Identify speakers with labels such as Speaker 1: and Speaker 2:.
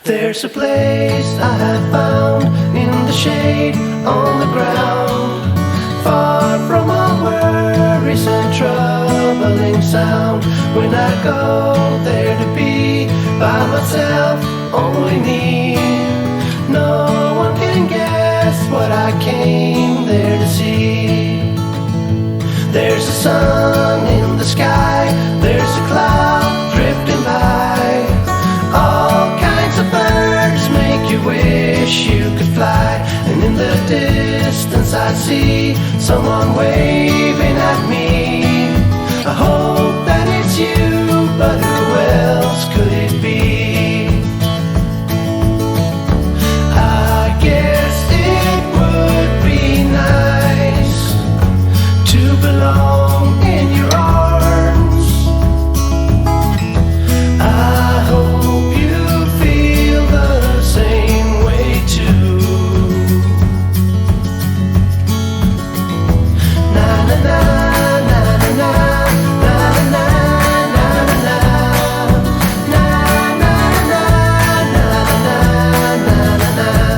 Speaker 1: There's a place I have found in the shade on the ground, far from all worries and troubling sound. When I go there to be by myself, only me, no one can guess what I came there to see. There's a sun in the sky, there's a cloud drifting by, all kinds of birds make you wish you could fly. And in the distance I see someone waving at me.